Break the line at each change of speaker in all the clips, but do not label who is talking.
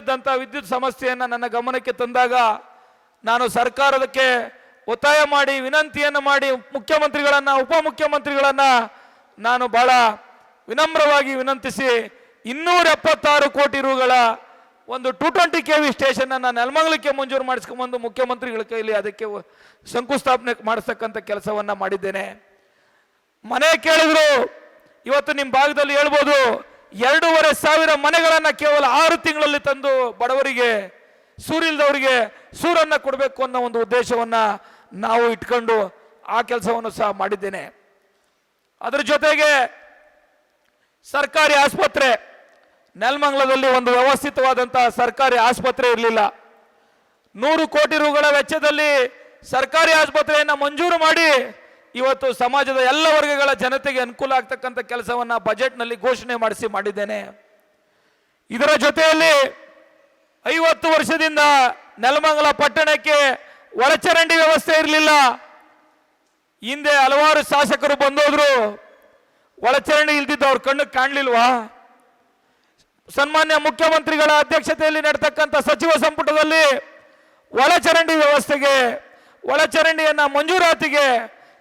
ಕ್ಷೇತ್ರದಲ್ಲಿದ್ದಂಥ ವಿದ್ಯುತ್ ಸಮಸ್ಯೆಯನ್ನು ನನ್ನ ಗಮನಕ್ಕೆ ತಂದಾಗ ನಾನು ಸರ್ಕಾರಕ್ಕೆ ಒತ್ತಾಯ ಮಾಡಿ ವಿನಂತಿಯನ್ನು ಮಾಡಿ ಮುಖ್ಯಮಂತ್ರಿಗಳನ್ನು ಉಪಮುಖ್ಯಮಂತ್ರಿಗಳನ್ನು ನಾನು ಬಹಳ ವಿನಮ್ರವಾಗಿ ವಿನಂತಿಸಿ 276 ಕೋಟಿ ರೂಗಳ ಒಂದು 220 kV ಸ್ಟೇಷನ್ ಅನ್ನು ನೆಲಮಂಗಲಕ್ಕೆ ಮಂಜೂರು ಮಾಡಿಸ್ಕೊಂಡ್ಬಂದು ಮುಖ್ಯಮಂತ್ರಿಗಳ ಕೈಲಿ ಅದಕ್ಕೆ ಶಂಕುಸ್ಥಾಪನೆ ಮಾಡಿಸ್ತಕ್ಕಂಥ ಕೆಲಸವನ್ನ ಮಾಡಿದ್ದೇನೆ. ಮನೆ ಕೇಳಿದ್ರು ಇವತ್ತು ನಿಮ್ಮ ಭಾಗದಲ್ಲಿ ಹೇಳ್ಬೋದು 2,500 ಮನೆಗಳನ್ನ ಕೇವಲ 6 ತಿಂಗಳಲ್ಲಿ ತಂದು ಬಡವರಿಗೆ ಸೂರಿಲ್ದವರಿಗೆ ಸೂರನ್ನ ಕೊಡಬೇಕು ಅನ್ನೋ ಒಂದು ಉದ್ದೇಶವನ್ನ ನಾವು ಇಟ್ಕೊಂಡು ಆ ಕೆಲಸವನ್ನು ಸಹ ಮಾಡಿದ್ದೇನೆ. ಅದರ ಜೊತೆಗೆ ಸರ್ಕಾರಿ ಆಸ್ಪತ್ರೆ ನೆಲಮಂಗಲದಲ್ಲಿ ಒಂದು ವ್ಯವಸ್ಥಿತವಾದಂತಹ ಸರ್ಕಾರಿ ಆಸ್ಪತ್ರೆ ಇರಲಿಲ್ಲ. 100 ಕೋಟಿ ರೂಗಳ ವೆಚ್ಚದಲ್ಲಿ ಸರ್ಕಾರಿ ಆಸ್ಪತ್ರೆಯನ್ನು ಮಂಜೂರು ಮಾಡಿ ಇವತ್ತು ಸಮಾಜದ ಎಲ್ಲ ವರ್ಗಗಳ ಜನತೆಗೆ ಅನುಕೂಲ ಆಗ್ತಕ್ಕಂಥ ಕೆಲಸವನ್ನ ಬಜೆಟ್ನಲ್ಲಿ ಘೋಷಣೆ ಮಾಡಿದ್ದೇನೆ. ಇದರ ಜೊತೆಯಲ್ಲಿ 50 ವರ್ಷದಿಂದ ನೆಲಮಂಗಲ ಪಟ್ಟಣಕ್ಕೆ ಒಳಚರಂಡಿ ವ್ಯವಸ್ಥೆ ಇರಲಿಲ್ಲ. ಹಿಂದೆ ಹಲವಾರು ಶಾಸಕರು ಬಂದೋದ್ರು, ಒಳಚರಂಡಿ ಇಲ್ದಿದ್ದು ಅವ್ರ ಕಣ್ಣಿಗೆ ಕಾಣಲಿಲ್ವಾ? ಸನ್ಮಾನ್ಯ ಮುಖ್ಯಮಂತ್ರಿಗಳ ಅಧ್ಯಕ್ಷತೆಯಲ್ಲಿ ನಡೆತಕ್ಕಂಥ ಸಚಿವ ಸಂಪುಟದಲ್ಲಿ ಒಳಚರಂಡಿ ವ್ಯವಸ್ಥೆಗೆ ಒಳಚರಂಡಿಯನ್ನ ಮಂಜೂರಾತಿಗೆ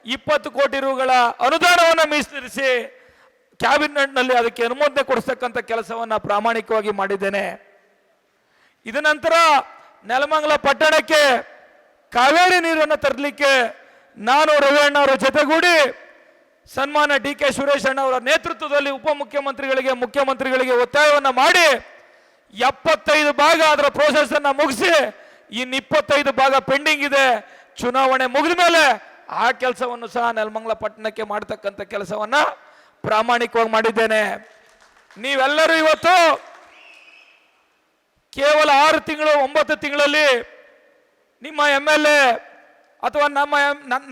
20 ಕೋಟಿ ರೂಗಳ ಅನುದಾನವನ್ನು ಮೀಸಲಿರಿಸಿ ಕ್ಯಾಬಿನೆಟ್ನಲ್ಲಿ ಅದಕ್ಕೆ ಅನುಮೋದನೆ ಕೊಡಿಸ್ತಕ್ಕಂಥ ಕೆಲಸವನ್ನ ಪ್ರಾಮಾಣಿಕವಾಗಿ ಮಾಡಿದ್ದೇನೆ. ಇದ ನಂತರ ನೆಲಮಂಗಲ ಪಟ್ಟಣಕ್ಕೆ ಕಾವೇರಿ ನೀರನ್ನು ತರಲಿಕ್ಕೆ ನಾನು ರವಿಯಣ್ಣ ಅವರ ಜೊತೆಗೂಡಿ ಸನ್ಮಾನ್ಯ ಡಿ.ಕೆ. ಸುರೇಶ್ ಅಣ್ಣ ಅವರ ನೇತೃತ್ವದಲ್ಲಿ ಉಪಮುಖ್ಯಮಂತ್ರಿಗಳಿಗೆ ಮುಖ್ಯಮಂತ್ರಿಗಳಿಗೆ ಒತ್ತಾಯವನ್ನು ಮಾಡಿ 75 ಭಾಗ ಅದರ ಪ್ರೋಸೆಸ್ ಅನ್ನ ಮುಗಿಸಿ ಇನ್ನು 25 ಭಾಗ ಪೆಂಡಿಂಗ್ ಇದೆ. ಚುನಾವಣೆ ಮುಗಿದ ಮೇಲೆ ಆ ಕೆಲಸವನ್ನು ಸಹ ನೆಲಮಂಗಲ ಪಟ್ಟಣಕ್ಕೆ ಮಾಡತಕ್ಕಂಥ ಕೆಲಸವನ್ನ ಪ್ರಾಮಾಣಿಕವಾಗಿ ಮಾಡಿದ್ದೇನೆ. ನೀವೆಲ್ಲರೂ ಇವತ್ತು ಕೇವಲ 6 ತಿಂಗಳು 9 ತಿಂಗಳಲ್ಲಿ ನಿಮ್ಮ MLA ಅಥವಾ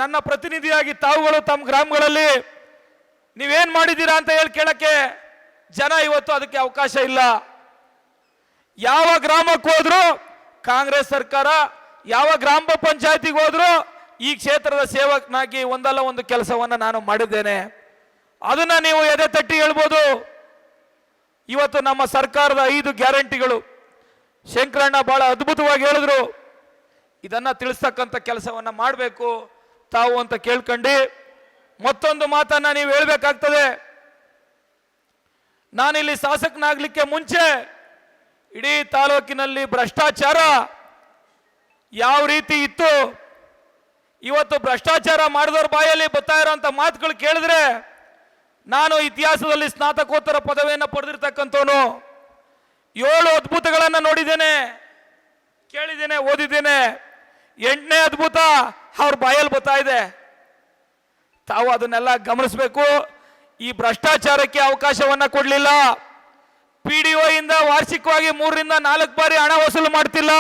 ನನ್ನ ಪ್ರತಿನಿಧಿಯಾಗಿ ತಾವುಗಳು ತಮ್ಮ ಗ್ರಾಮಗಳಲ್ಲಿ ನೀವೇನ್ ಮಾಡಿದ್ದೀರಾ ಅಂತ ಹೇಳಿ ಕೇಳಕ್ಕೆ ಜನ ಇವತ್ತು ಅದಕ್ಕೆ ಅವಕಾಶ ಇಲ್ಲ. ಯಾವ ಗ್ರಾಮಕ್ಕೆ ಹೋದ್ರು ಕಾಂಗ್ರೆಸ್ ಸರ್ಕಾರ, ಯಾವ ಗ್ರಾಮ ಪಂಚಾಯತಿಗೆ ಹೋದ್ರು ಈ ಕ್ಷೇತ್ರದ ಸೇವಕನಾಗಿ ಒಂದಲ್ಲ ಒಂದು ಕೆಲಸವನ್ನ ನಾನು ಮಾಡಿದ್ದೇನೆ. ಅದನ್ನ ನೀವು ಎದೆ ತಟ್ಟಿ ಹೇಳ್ಬೋದು. ಇವತ್ತು ನಮ್ಮ ಸರ್ಕಾರದ 5 ಗ್ಯಾರಂಟಿಗಳು ಶಂಕರಣ್ಣ ಬಹಳ ಅದ್ಭುತವಾಗಿ ಹೇಳಿದ್ರು. ಇದನ್ನ ತಿಳಿಸ್ತಕ್ಕಂಥ ಕೆಲಸವನ್ನ ಮಾಡಬೇಕು ತಾವು ಅಂತ ಕೇಳ್ಕೊಂಡು ಮತ್ತೊಂದು ಮಾತನ್ನ ನೀವು ಹೇಳ್ಬೇಕಾಗ್ತದೆ. ನಾನಿಲ್ಲಿ ಶಾಸಕನಾಗ್ಲಿಕ್ಕೆ ಮುಂಚೆ ಇಡೀ ತಾಲೂಕಿನಲ್ಲಿ ಭ್ರಷ್ಟಾಚಾರ ಯಾವ ರೀತಿ ಇತ್ತು, ಇವತ್ತು ಭ್ರಷ್ಟಾಚಾರ ಮಾಡಿದವ್ರ ಬಾಯಲ್ಲಿ ಬರ್ತಾ ಇರೋಂಥ ಮಾತುಗಳು ಕೇಳಿದ್ರೆ, ನಾನು ಇತಿಹಾಸದಲ್ಲಿ ಸ್ನಾತಕೋತ್ತರ ಪದವಿಯನ್ನು ಪಡೆದಿರ್ತಕ್ಕಂಥವನು, 7 ಅದ್ಭುತಗಳನ್ನು ನೋಡಿದ್ದೇನೆ, ಕೇಳಿದ್ದೇನೆ, ಓದಿದ್ದೇನೆ. 8ನೇ ಅದ್ಭುತ ಅವ್ರ ಬಾಯಲ್ಲಿ ಬರ್ತಾ ಇದೆ. ತಾವು ಅದನ್ನೆಲ್ಲ ಗಮನಿಸಬೇಕು. ಈ ಭ್ರಷ್ಟಾಚಾರಕ್ಕೆ ಅವಕಾಶವನ್ನ ಕೊಡಲಿಲ್ಲ. PDO ಇಂದ ವಾರ್ಷಿಕವಾಗಿ 3 ರಿಂದ 4 ಬಾರಿ ಹಣ ವಸೂಲು ಮಾಡ್ತಿಲ್ಲ.